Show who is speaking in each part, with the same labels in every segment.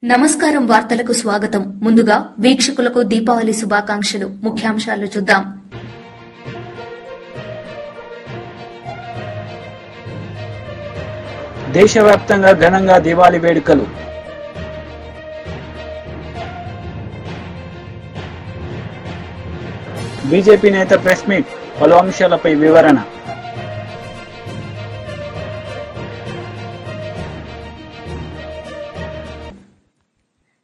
Speaker 1: నమస్కారం వార్తలకు స్వాగతం. ముందుగా వీక్షకులకు దీపావళి శుభాకాంక్షలు. ముఖ్యాంశాలు చూద్దాం.
Speaker 2: దేశవ్యాప్తంగా ఘనంగా దీపావళి వేడుకలు. బీజేపీ నేత ప్రెస్ మీట్, పలు అంశాలపై వివరణ.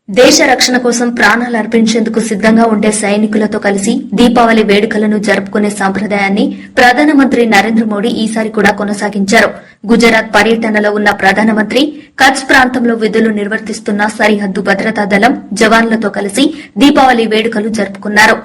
Speaker 1: దేశ రక్షణ కోసం ప్రాణాలు అర్పించేందుకు సిద్దంగా ఉండే సైనికులతో కలిసి దీపావళి వేడుకలను జరుపుకునే సంప్రదాయాన్ని ప్రధానమంత్రి నరేంద్ర మోడీ ఈసారి కూడా కొనసాగించారు. గుజరాత్ పర్యటనలో ఉన్న ప్రధానమంత్రి కచ్ ప్రాంతంలో విధులు నిర్వర్తిస్తున్న సరిహద్దు భద్రతా దళం జవాన్లతో కలిసి దీపావళి వేడుకలు జరుపుకున్నారు.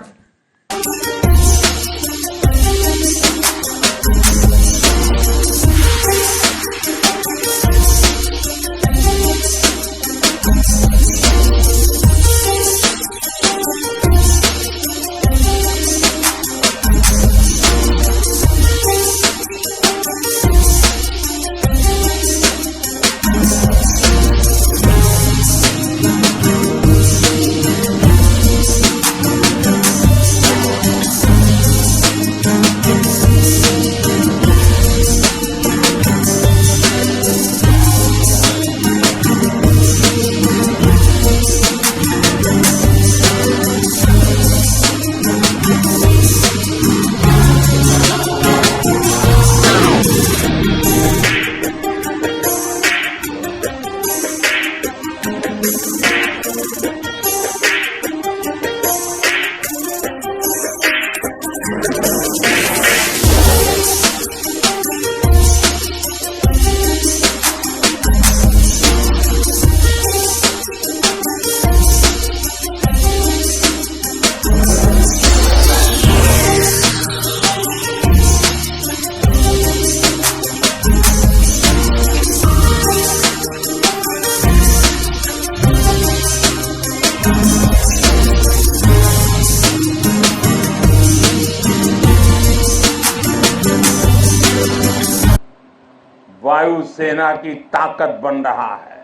Speaker 3: वायुसेना की ताकत बन रहा है।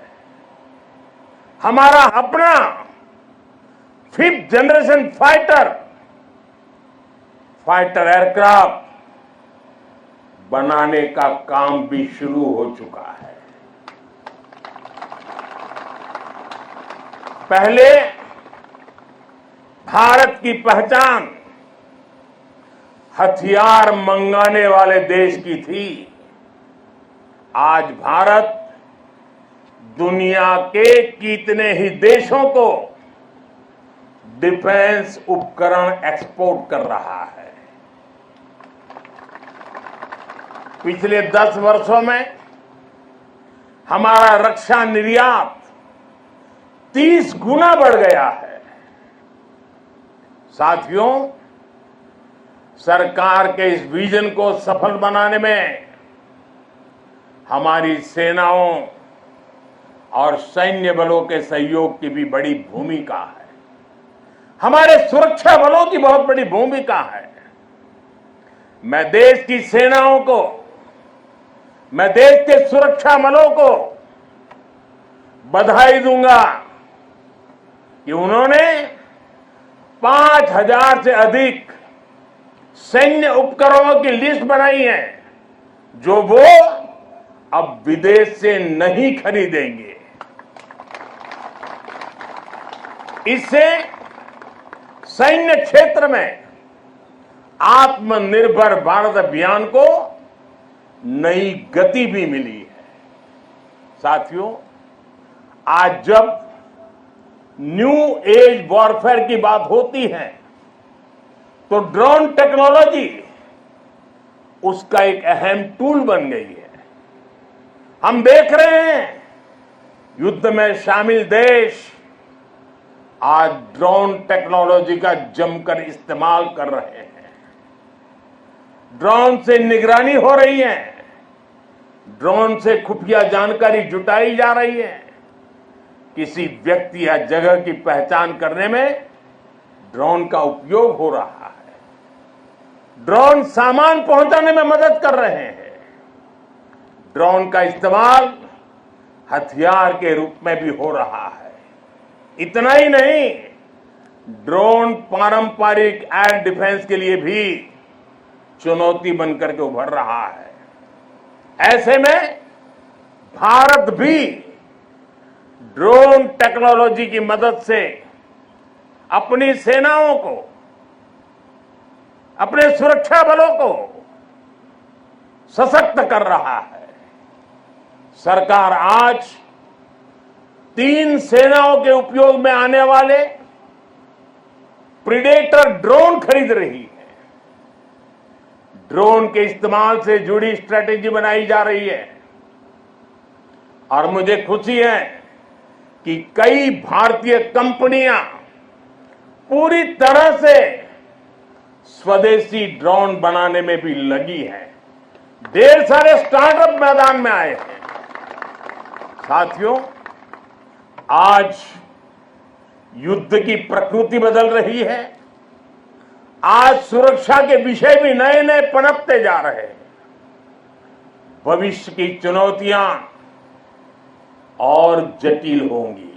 Speaker 3: हमारा अपना 5th जनरेशन फाइटर एयरक्राफ्ट बनाने का काम भी शुरू हो चुका है। पहले भारत की पहचान हथियार मंगाने वाले देश की थी। आज भारत दुनिया के कितने ही देशों को डिफेंस उपकरण एक्सपोर्ट कर रहा है। पिछले 10 वर्षों में हमारा रक्षा निर्यात 30 गुना बढ़ गया है। साथियों, सरकार के इस विजन को सफल बनाने में हमारी सेनाओं और सैन्य बलों के सहयोग की भी बड़ी भूमिका है। हमारे सुरक्षा बलों की बहुत बड़ी भूमिका है। मैं देश की सेनाओं को, मैं देश के सुरक्षा बलों को बधाई दूंगा कि उन्होंने 5000 से अधिक सैन्य उपकरणों की लिस्ट बनाई है जो वो अब विदेश से नहीं खरीदेंगे। इससे सैन्य क्षेत्र में आत्मनिर्भर भारत अभियान को नई गति भी मिली है। साथियों, आज जब न्यू एज वॉरफेयर की बात होती है तो ड्रोन टेक्नोलॉजी उसका एक अहम टूल बन गई है। हम देख रहे हैं युद्ध में शामिल देश आज ड्रोन टेक्नोलॉजी का जमकर इस्तेमाल कर रहे हैं। ड्रोन से निगरानी हो रही है, ड्रोन से खुफिया जानकारी जुटाई जा रही है। किसी व्यक्ति या जगह की पहचान करने में ड्रोन का उपयोग हो रहा है। ड्रोन सामान पहुंचाने में मदद कर रहे हैं। ड्रोन का इस्तेमाल हथियार के रूप में भी हो रहा है। इतना ही नहीं, ड्रोन पारंपरिक एयर डिफेंस के लिए भी चुनौती बनकर के उभर रहा है। ऐसे में भारत भी ड्रोन टेक्नोलॉजी की मदद से अपनी सेनाओं को, अपने सुरक्षा बलों को सशक्त कर रहा है। सरकार आज 3 सेनाओं के उपयोग में आने वाले प्रीडेटर ड्रोन खरीद रही है। ड्रोन के इस्तेमाल से जुड़ी स्ट्रेटेजी बनाई जा रही है और मुझे खुशी है कि कई भारतीय कंपनियां पूरी तरह से स्वदेशी ड्रोन बनाने में भी लगी हैं। ढेर सारे स्टार्टअप मैदान में आए हैं। साथियों, आज युद्ध की प्रकृति बदल रही है। आज सुरक्षा के विषय भी नए नए पनपते जा रहे हैं। भविष्य की चुनौतियां और जटिल होंगी।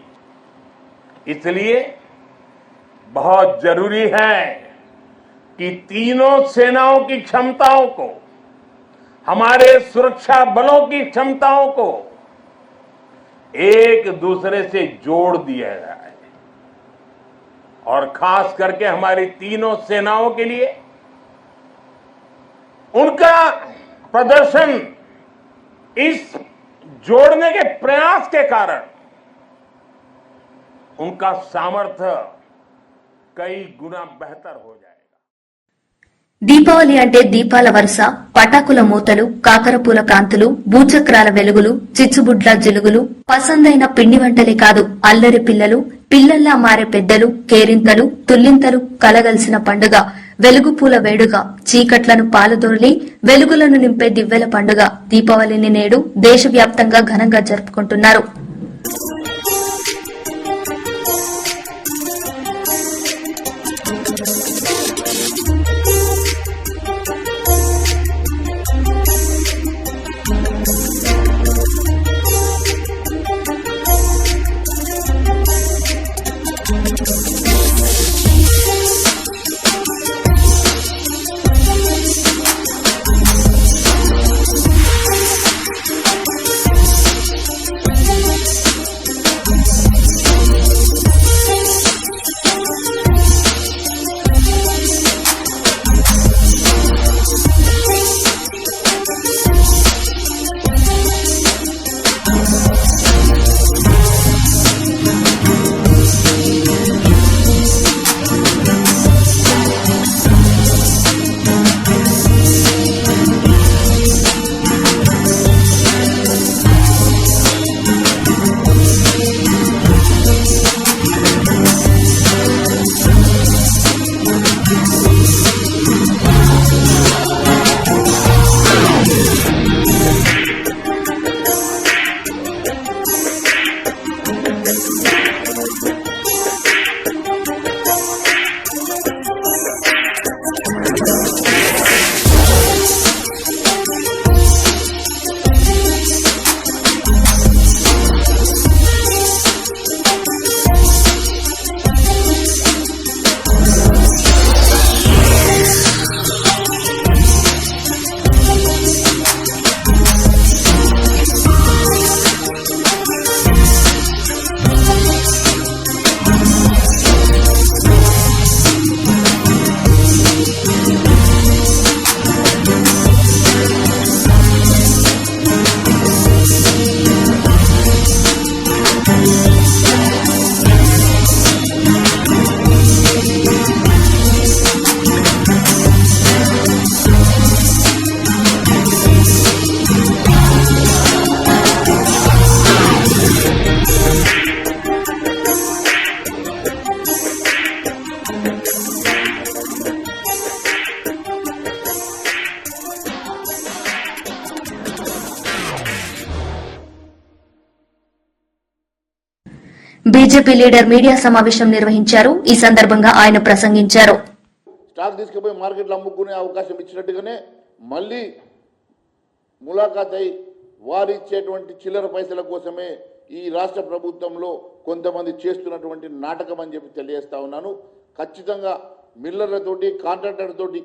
Speaker 3: इसलिए बहुत जरूरी है कि तीनों सेनाओं की क्षमताओं को, हमारे सुरक्षा बलों की क्षमताओं को एक दूसरे से जोड़ दिया जाए और खास करके हमारी तीनों सेनाओं के लिए उनका प्रदर्शन इस जोड़ने के प्रयास के कारण उनका सामर्थ्य कई गुना बेहतर हो जाएगा।
Speaker 1: దీపావళి అంటే దీపాల వరుస, పటాకుల మూతలు, కాకరపూల కాంతులు, భూచక్రాల వెలుగులు, చిచ్చుబుడ్ల జిలుగులు, పసందైన పిండి వంటలే కాదు, అల్లరి పిల్లలు, పిల్లల్లా మారే పెద్దలు, కేరింతలు, తుల్లింతలు కలగలిసిన పండుగ. వెలుగుపూల వేడుక, చీకట్లను పాలదొరలి వెలుగులను నింపే దివ్వెల పండుగ దీపావళిని నేడు దేశవ్యాప్తంగా ఘనంగా జరుపుకుంటున్నారు. బీజేపీ లీడర్ మీడియా సమావేశం నిర్వహించారు. ఈ సందర్భంగా ఆయన ప్రసంగించారు.
Speaker 4: స్టాక్ తీసుకుపోయి మార్కెట్లో అమ్ముకునే అవకాశం ఇచ్చినట్టుగానే మళ్ళీ ములాఖాత్ అయి వారిచ్చేటువంటి చిల్లర పైసల కోసమే ఈ రాష్ట్ర ప్రభుత్వంలో కొంతమంది చేస్తున్నటువంటి నాటకం అని చెప్పి తెలియజేస్తా ఉన్నాను. ఖచ్చితంగా మిల్లర్లతోటి కాంట్రాక్టర్లతోటి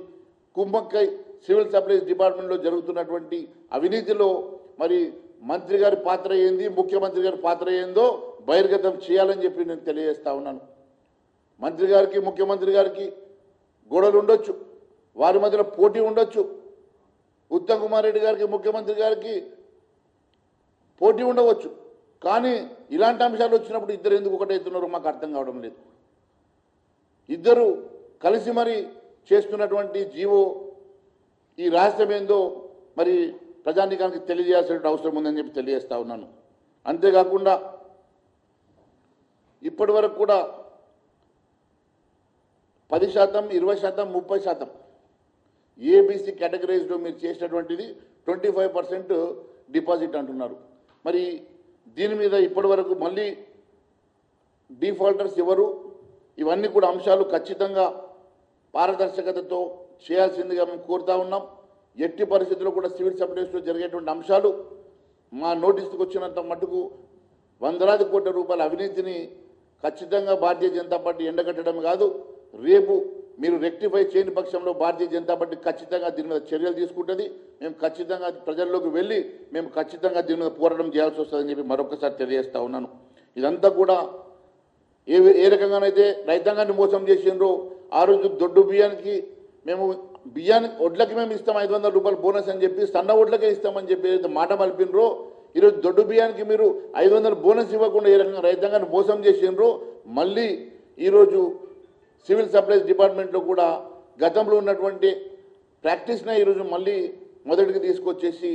Speaker 4: కుమ్మక్కై సివిల్ సప్లైస్ డిపార్ట్మెంట్లో జరుగుతున్నటువంటి అవినీతిలో మరి మంత్రి గారి పాత్ర ఏంది, ముఖ్యమంత్రి గారి పాత్ర ఏందో బహిర్గతం చేయాలని చెప్పి నేను తెలియజేస్తా ఉన్నాను. మంత్రి గారికి ముఖ్యమంత్రి గారికి గొడవలు ఉండొచ్చు, వారి మధ్యలో పోటీ ఉండొచ్చు. ఉత్తమ్ కుమార్ రెడ్డి గారికి ముఖ్యమంత్రి గారికి పోటీ ఉండవచ్చు. కానీ ఇలాంటి అంశాలు వచ్చినప్పుడు ఇద్దరు ఎందుకు ఒకటవుతున్నారో మాకు అర్థం కావడం లేదు. ఇద్దరు కలిసి మరి చేస్తున్నటువంటి జీవో ఈ రహస్యం ఏందో మరి ప్రజానీకానికి తెలియజేయాల్సిన అవసరం ఉందని చెప్పి తెలియజేస్తా ఉన్నాను. అంతేకాకుండా ఇప్పటి వరకు కూడా 10%, 20%, 30% ఏబీసీ కేటగిరీస్లో మీరు చేసినటువంటిది 25% డిపాజిట్ అంటున్నారు. మరి దీని మీద ఇప్పటి వరకు మళ్ళీ డిఫాల్టర్స్ ఎవరు, ఇవన్నీ కూడా అంశాలు ఖచ్చితంగా పారదర్శకతతో చేయాల్సిందిగా మేము కోరుతా ఉన్నాం. ఎట్టి పరిస్థితుల్లో కూడా సివిల్ సప్లైస్లో జరిగేటువంటి అంశాలు మా నోటీసుకు వచ్చినంత మటుకు వందలాది కోట్ల రూపాయల అవినీతిని ఖచ్చితంగా భారతీయ జనతా పార్టీ ఎండగట్టడం కాదు, రేపు మీరు రెక్టిఫై చేయని పక్షంలో భారతీయ జనతా పార్టీ ఖచ్చితంగా దీని మీద చర్యలు తీసుకుంటుంది. మేము ఖచ్చితంగా ప్రజల్లోకి వెళ్ళి మేము ఖచ్చితంగా దీని మీద పోరాటం చేయాల్సి వస్తుందని చెప్పి మరొకసారి తెలియజేస్తా ఉన్నాను. ఇదంతా కూడా ఏ రకంగానైతే రైతాంగాన్ని మోసం చేసిండ్రో, ఆ రోజు దొడ్డు బియ్యానికి మేము వడ్లకి మేము ఇస్తాం 500 రూపాయలు బోనస్ అని చెప్పి సన్న వడ్లకే ఇస్తామని చెప్పి ఏదైతే మాట మలిపినరో, ఈరోజు దొడ్డు బియ్యానికి మీరు 500 బోనస్ ఇవ్వకుండా ఏ రకంగా రైతాంగాన్ని మోసం చేసిండ్రో, మళ్ళీ ఈరోజు సివిల్ సప్లైస్ డిపార్ట్మెంట్లో కూడా గతంలో ఉన్నటువంటి ప్రాక్టీస్నే ఈరోజు మళ్ళీ మొదటికి తీసుకొచ్చేసి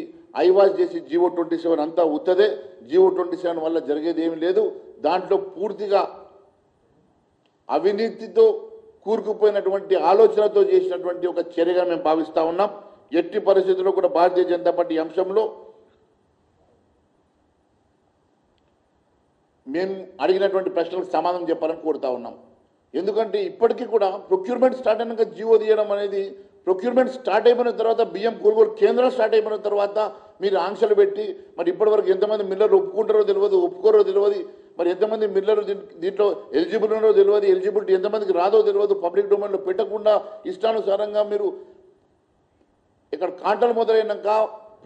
Speaker 4: ఐవాజ్ చేసి జీవో 27 అంతా ఉత్తదే. జీవో 27 వల్ల జరిగేది ఏమీ లేదు. దాంట్లో పూర్తిగా అవినీతితో కూరుకుపోయినటువంటి ఆలోచనతో చేసినటువంటి ఒక చర్యగా మేము భావిస్తూ ఉన్నాం. ఎట్టి పరిస్థితుల్లో కూడా భారతీయ జనతా పార్టీ అంశంలో మేము అడిగినటువంటి ప్రశ్నలకు సమాధానం చెప్పాలని కోరుతా ఉన్నాం. ఎందుకంటే ఇప్పటికీ కూడా ప్రొక్యూర్మెంట్ స్టార్ట్ అయినాక జీవో తీయడం అనేది, ప్రొక్యూర్మెంట్ స్టార్ట్ అయిపోయిన తర్వాత బియ్యం కొనుగోలు కేంద్రం స్టార్ట్ అయిపోయిన తర్వాత మీరు ఆంక్షలు పెట్టి మరి ఇప్పటివరకు ఎంతమంది మిల్లర్లు ఒప్పుకుంటారో తెలియదు, ఒప్పుకోరో తెలియదు, మరి ఎంతమంది మిల్లర్లు దీంట్లో ఎలిజిబుల్ ఉన్నారో తెలియదు, ఎలిజిబిలిటీ ఎంతమందికి రాదో తెలియదు, పబ్లిక్ డొమైన్లో పెట్టకుండా ఇష్టానుసారంగా మీరు ఇక్కడ కాంట్రాలు మొదలైనాక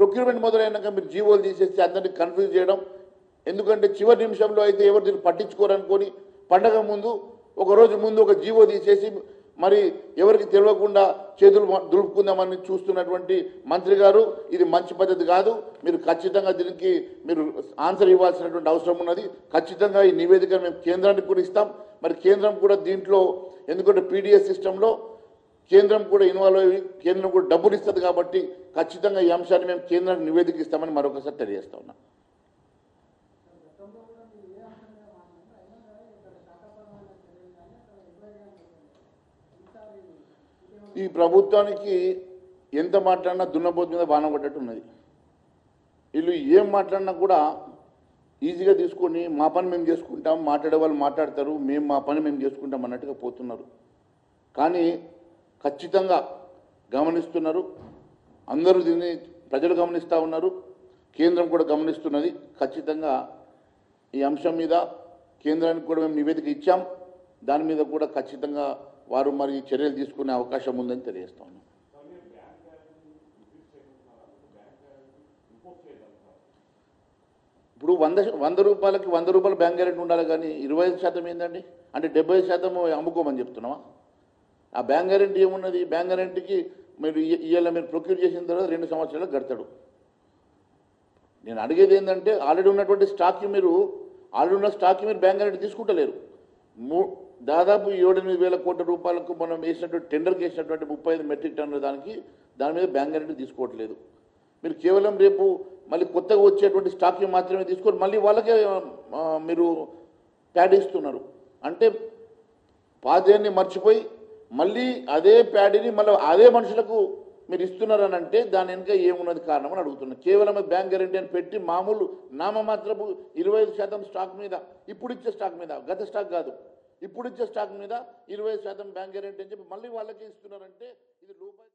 Speaker 4: ప్రొక్యూర్మెంట్ మొదలైనాక మీరు జీవోలు తీసేసి అందరినీ కన్ఫ్యూజ్ చేయడం. ఎందుకంటే చివరి నిమిషంలో అయితే ఎవరు దీన్ని పట్టించుకోరనుకొని పండగ ముందు ఒకరోజు ముందు ఒక జీవో తీసేసి మరి ఎవరికి తెలియకుండా చేతులు దులుపుకుందామని చూస్తున్నటువంటి మంత్రి గారు, ఇది మంచి పద్ధతి కాదు. మీరు ఖచ్చితంగా దీనికి మీరు ఆన్సర్ ఇవ్వాల్సినటువంటి అవసరం ఉన్నది. ఖచ్చితంగా ఈ నివేదికను మేము కేంద్రానికి కూడా ఇస్తాం. మరి కేంద్రం కూడా దీంట్లో, ఎందుకంటే పీడిఎస్ సిస్టంలో కేంద్రం కూడా ఇన్వాల్వ్ అయ్యి కేంద్రం కూడా డబ్బులు ఇస్తుంది కాబట్టి ఖచ్చితంగా ఈ అంశాన్ని మేము కేంద్రానికి నివేదిక ఇస్తామని మరొకసారి తెలియజేస్తా ఉన్నాం. ఈ ప్రభుత్వానికి ఎంత మాట్లాడినా దున్నపోతు మీద బాణం పడ్డట్టు ఉన్నది. వీళ్ళు ఏం మాట్లాడినా కూడా ఈజీగా తీసుకొని మా పని మేము చేసుకుంటాం, మాట్లాడే వాళ్ళు మాట్లాడతారు, మేము మా పని మేము చేసుకుంటాం అన్నట్టుగా పోతున్నారు. కానీ ఖచ్చితంగా గమనిస్తున్నారు, అందరూ దీన్ని ప్రజలు గమనిస్తూ ఉన్నారు, కేంద్రం కూడా గమనిస్తున్నది. ఖచ్చితంగా ఈ అంశం మీద కేంద్రానికి కూడా మేము నివేదిక ఇచ్చాం. దాని మీద కూడా ఖచ్చితంగా వారు మరి చర్యలు తీసుకునే అవకాశం ఉందని తెలియజేస్తా ఉన్నాం. ఇప్పుడు 100 రూపాయలకి 100 రూపాయలు బ్యాంక్ గ్యారెంటీ ఉండాలి, కానీ 25% ఏందండి? అంటే 70% అమ్ముకోమని చెప్తున్నావా? ఆ బ్యాంక్ గ్యారెంటీ ఏమున్నది? బ్యాంక్ గ్యారెంటీకి మీరు ఇవాళ మీరు ప్రొక్యూర్ చేసిన తర్వాత 2 సంవత్సరాలకు కడతాడు. నేను అడిగేది ఏంటంటే ఆల్రెడీ ఉన్నటువంటి స్టాక్కి మీరు బ్యాంక్ గ్యారెంటీ తీసుకుంటలేరు. దాదాపు 7-8 వేల కోట్ల రూపాయలకు మనం వేసినటువంటి టెండర్కి వేసినటువంటి 35 మెట్రిక్ టన్నుల దాని మీద బ్యాంక్ గ్యారెంటీ తీసుకోవట్లేదు. మీరు కేవలం రేపు మళ్ళీ కొత్తగా వచ్చేటువంటి స్టాక్ని మాత్రమే తీసుకొని మళ్ళీ వాళ్ళకే మీరు ప్యాడ్ ఇస్తున్నారు. అంటే పాదేన్ని మర్చిపోయి మళ్ళీ అదే ప్యాడీని మళ్ళీ అదే మనుషులకు మీరు ఇస్తున్నారని అంటే దాని వెనుక ఏమున్నది కారణం అని అడుగుతున్నారు. కేవలం బ్యాంక్ గ్యారెంటీ అని పెట్టి మామూలు నామమాత్రపు 25% స్టాక్ మీద, ఇప్పుడు ఇచ్చే స్టాక్ మీద, గత స్టాక్ కాదు, ఇప్పుడు ఇచ్చే స్టాక్ మీద 20% బ్యాంక్ గ్యారెంటీ అని చెప్పి మళ్ళీ వాళ్ళకే ఇస్తున్నారంటే ఇది రూపాయి.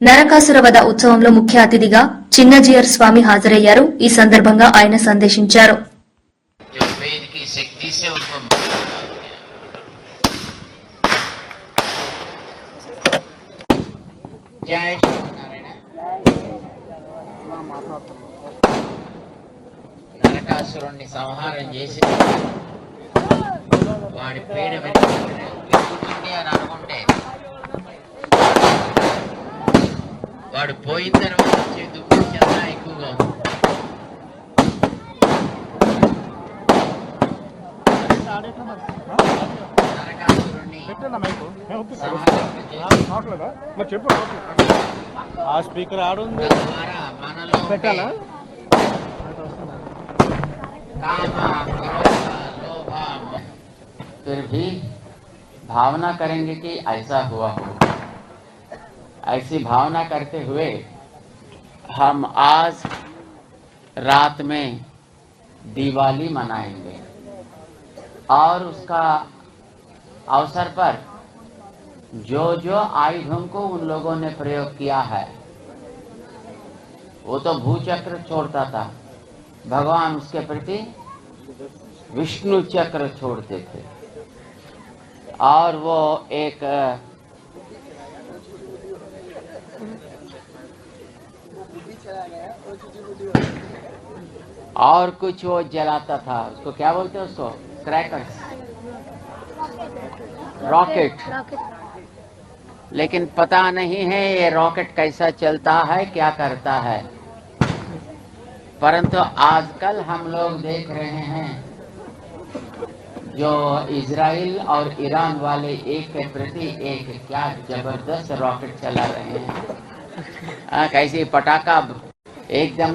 Speaker 1: నరకాసుర వధ ఉత్సవంలో ముఖ్య అతిథిగా చిన్నజీయర్ స్వామి హాజరయ్యారు. ఈ సందర్భంగా ఆయన సందేశించారు.
Speaker 5: वेद की शक्ति से उनको जय శ్రీమన్నారాయణ నరకాసురుణ్ణి సంహారం చేసి వాడి పీడ వెతుకుతుంది అని అనుకుంటే వాడు పోయిన తర్వాత వచ్చే దుఃఖం చాలా ఎక్కువగా ఉంది. నరకాసురుణ్ణి
Speaker 6: ఆ స్పీకర్ ఆడుంది
Speaker 5: ద్వారా మనలో
Speaker 6: పెట్టాలా
Speaker 5: फिर भी भावना करेंगे कि ऐसा हुआ हो। ऐसी भावना करते हुए हम आज रात में दिवाली मनाएंगे और उसका अवसर पर जो जो आयुधों को उन लोगों ने प्रयोग किया है वो तो भूचक्र छोड़ता था, भगवान उसके प्रति विष्णु चक्र छोड़ते थे और वो एक और कुछ वो जलाता था, उसको क्या बोलते हैं, उसको क्रैकर्स, रॉकेट। लेकिन पता नहीं है ये रॉकेट कैसा चलता है, क्या करता है। परंतु आजकल हम लोग देख रहे हैं जो इजराइल और ईरान वाले एक के प्रति एक क्या जबरदस्त रॉकेट चला रहे हैं। कैसी पटाखा एकदम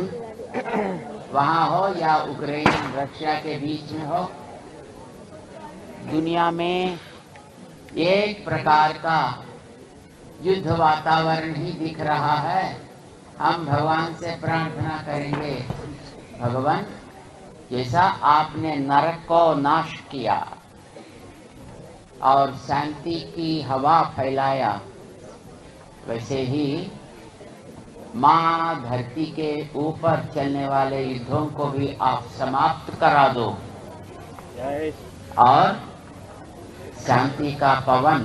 Speaker 5: वहाँ हो या यूक्रेन रशिया के बीच में हो, दुनिया में एक प्रकार का युद्ध वातावरण ही दिख रहा है। हम भगवान से प्रार्थना करेंगे, भगवान जैसा आपने नरक को नाश किया और शांति की हवा फैलाया, वैसे ही माँ धरती के ऊपर चलने वाले युद्धों को भी आप समाप्त करा दो और शांति का पवन,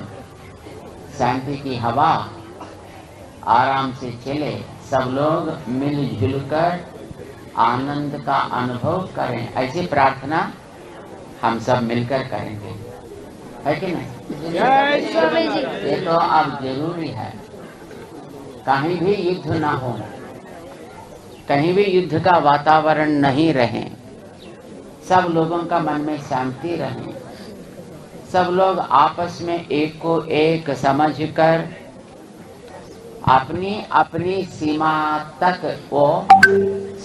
Speaker 5: शांति की हवा आराम से चले, सब लोग मिलजुल कर आनंद का अनुभव करें। ऐसी प्रार्थना हम सब मिलकर करेंगे, है कि नहीं? ये तो अब जरूरी है। कहीं भी युद्ध ना हो, कहीं भी युद्ध का वातावरण नहीं रहे, सब लोगों का मन में शांति रहे, सब लोग आपस में एक को एक समझकर अपनी अपनी सीमा तक वो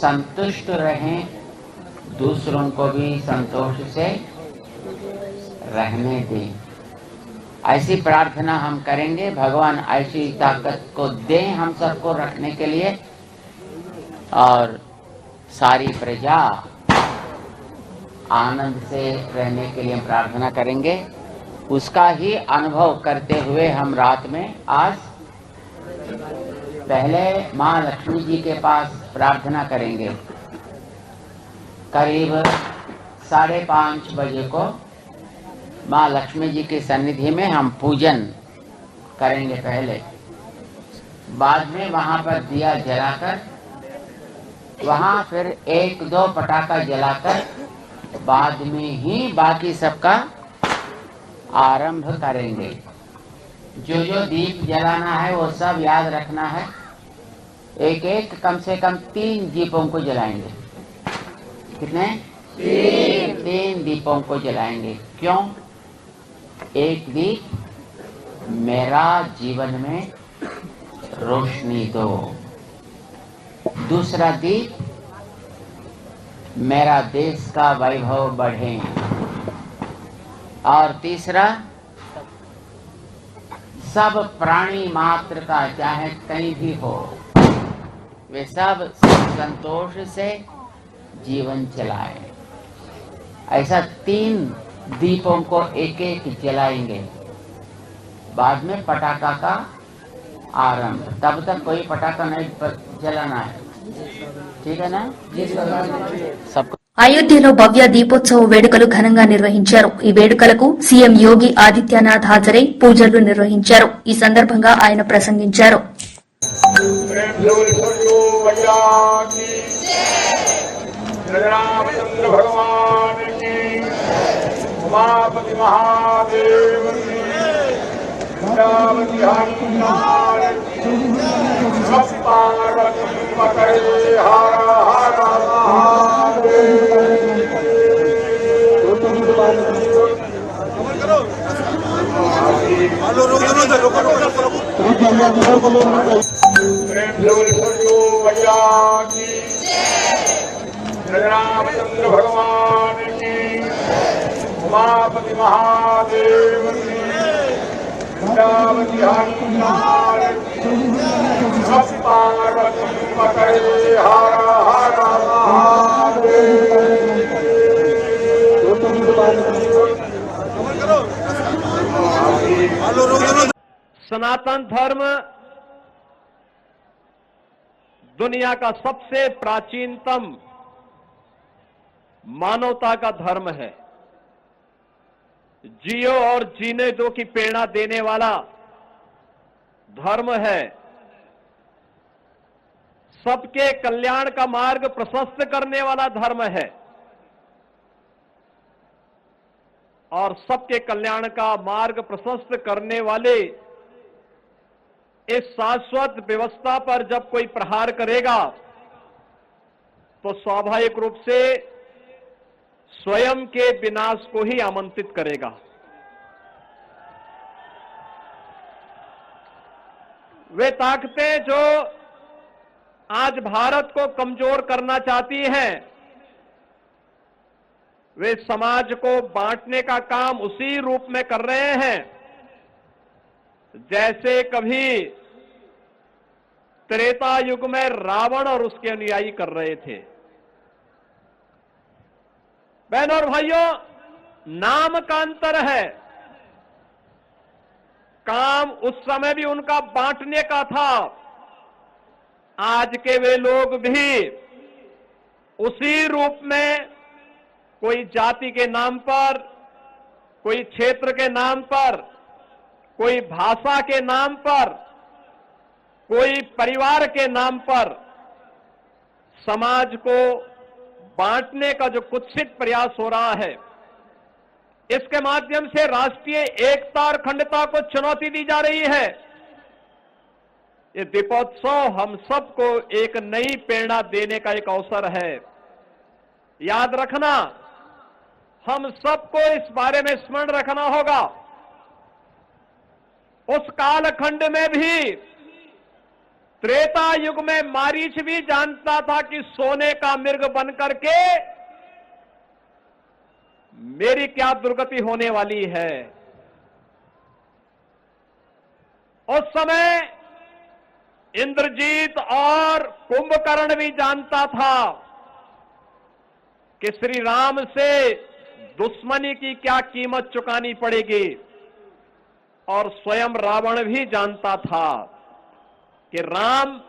Speaker 5: संतुष्ट रहें, दूसरों को भी संतोष से रहने दें। ऐसी प्रार्थना हम करेंगे। भगवान ऐसी ताकत को दें हम सबको रखने के लिए और सारी प्रजा आनंद से रहने के लिए प्रार्थना करेंगे। उसका ही अनुभव करते हुए हम रात में आज पहले माँ लक्ष्मी जी के पास प्रार्थना करेंगे। करीब 5:30 बजे को माँ लक्ष्मी जी की सन्निधि में हम पूजन करेंगे पहले, बाद में वहाँ पर दिया जलाकर, वहाँ फिर 1-2 पटाखा जलाकर बाद में ही बाकी सबका आरंभ करेंगे। जो जो दीप जलाना है वो सब याद रखना है। एक एक कम से कम 3 दीपों को जलाएंगे। कितने? 3 दीपों को जलाएंगे। क्यों? एक दीप मेरा जीवन में रोशनी दो, दूसरा दीप मेरा देश का वैभव बढ़े, और तीसरा सब प्राणी मात्र का चाहे कहीं भी हो वे सब संतोष से जीवन चलाए। ऐसा 3 दीपों को एक एक जलाएंगे, बाद में पटाखा का आरंभ। तब तक कोई पटाखा नहीं जलाना है, ठीक है ना? सबको
Speaker 1: అయోధ్యలో భవ్య దీపోత్సవ వేడుకలు ఘనంగా నిర్వహించారు. ఈ వేడుకలకు సీఎం యోగి ఆదిత్యనాథ్ హాజరై పూజలు నిర్వహించారు. ఈ సందర్భంగా ఆయన ప్రసంగించారు.
Speaker 3: रामचंद्र भगवान की उमापति महादेव की वृंदावती हनुमान की पार्वती पकड़े हर हर महादेव।
Speaker 6: सनातन धर्म दुनिया का सबसे प्राचीनतम मानवता का धर्म है। जियो और जीने दो की प्रेरणा देने वाला धर्म है। सबके कल्याण का मार्ग प्रशस्त करने वाला धर्म है और सबके कल्याण का मार्ग प्रशस्त करने वाले इस शाश्वत व्यवस्था पर जब कोई प्रहार करेगा तो स्वाभाविक रूप से स्वयं के विनाश को ही आमंत्रित करेगा। वे ताकतें जो आज भारत को कमजोर करना चाहती हैं, वे समाज को बांटने का काम उसी रूप में कर रहे हैं जैसे कभी त्रेता युग में रावण और उसके अनुयायी कर रहे थे। बहनों और भाइयों, नाम का अंतर है। काम उस समय भी उनका बांटने का था, आज के वे लोग भी उसी रूप में कोई जाति के नाम पर, कोई क्षेत्र के नाम पर, कोई भाषा के नाम पर, कोई परिवार के नाम पर समाज को बांटने का जो कुत्सित प्रयास हो रहा है, इसके माध्यम से राष्ट्रीय एकता और अखंडता को चुनौती दी जा रही है। ये दीपोत्सव हम सबको एक नई प्रेरणा देने का एक अवसर है। याद रखना, हम सबको इस बारे में स्मरण रखना होगा, उस कालखंड में भी त्रेता युग में मारीच भी जानता था कि सोने का मृग बनकर के मेरी क्या दुर्गति होने वाली है। उस समय इंद्रजीत और कुंभकर्ण भी जानता था कि श्री राम से दुश्मनी की क्या कीमत चुकानी पड़ेगी, और स्वयं रावण भी जानता था कि राम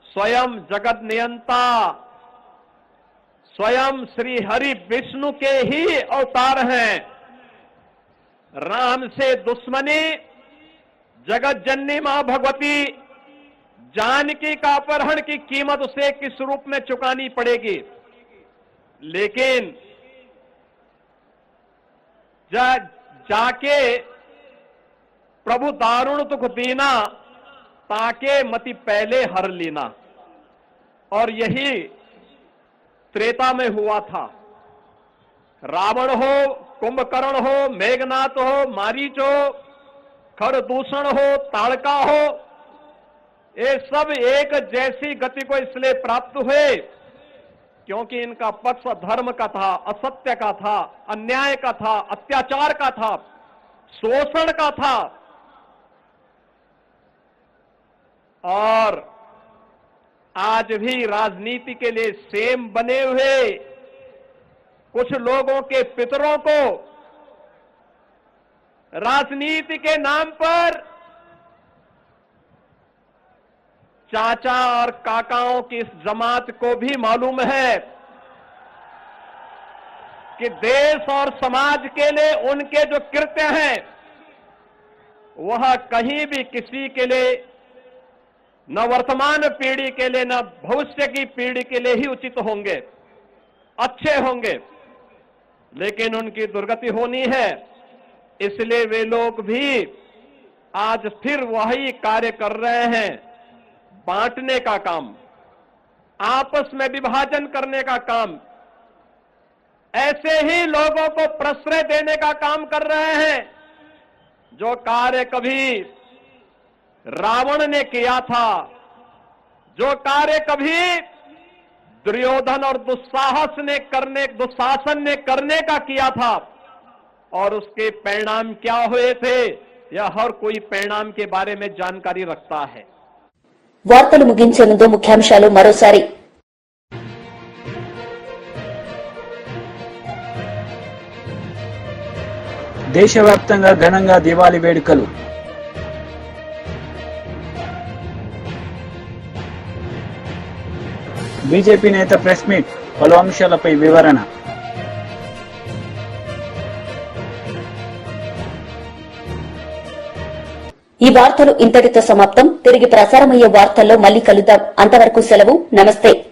Speaker 6: स्वयं जगत नियंता, स्वयं श्री हरि विष्णु के ही अवतार हैं। राम से दुश्मनी जगत जननी मां भगवती जानकी का अपहरण की कीमत उसे किस रूप में चुकानी पड़ेगी। लेकिन जाके प्रभु दारुण दुख दीना, ताके मति पहले हर लेना, और यही त्रेता में हुआ था। रावण हो, कुंभकर्ण हो, मेघनाथ हो, मारीच हो, खरदूषण हो, ताड़का हो, ये सब एक जैसी गति को इसलिए प्राप्त हुए क्योंकि इनका पक्ष धर्म का था, असत्य का था, अन्याय का था, अत्याचार का था, शोषण का था। और आज भी राजनीति के लिए सेम बने हुए कुछ लोगों के पितरों को राजनीति के नाम पर चाचा और काकाओं की इस जमात को भी मालूम है कि देश और समाज के लिए उनके जो कृत्य हैं वह कहीं भी किसी के लिए, न वर्तमान पीढ़ी के लिए न भविष्य की पीढ़ी के लिए ही उचित होंगे, अच्छे होंगे, लेकिन उनकी दुर्गति होनी है। इसलिए वे लोग भी आज फिर वही कार्य कर रहे हैं, बांटने का काम, आपस में विभाजन करने का काम, ऐसे ही लोगों को प्रश्रय देने का काम कर रहे हैं जो कार्य कभी रावण ने किया था, जो कार्य कभी दुर्योधन और दुस्साहस ने दुशासन ने करने का किया था, और उसके परिणाम क्या हुए थे यह हर कोई परिणाम के बारे में जानकारी रखता है।
Speaker 1: వార్తలు ముగించే ముందు ముఖ్యాంశాలు మరోసారి.
Speaker 2: దేశవ్యాప్తంగా ఘనంగా దివాళీ వేడుకలు. బీజేపీ నేత ప్రెస్ మీట్, పలు అంశాలపై వివరణ.
Speaker 1: ఈ వార్తలు ఇంతటితో సమాప్తం. తిరిగి ప్రసారమయ్యే వార్తల్లో మళ్లీ కలుద్దాం. అంతవరకు సెలవు. నమస్తే.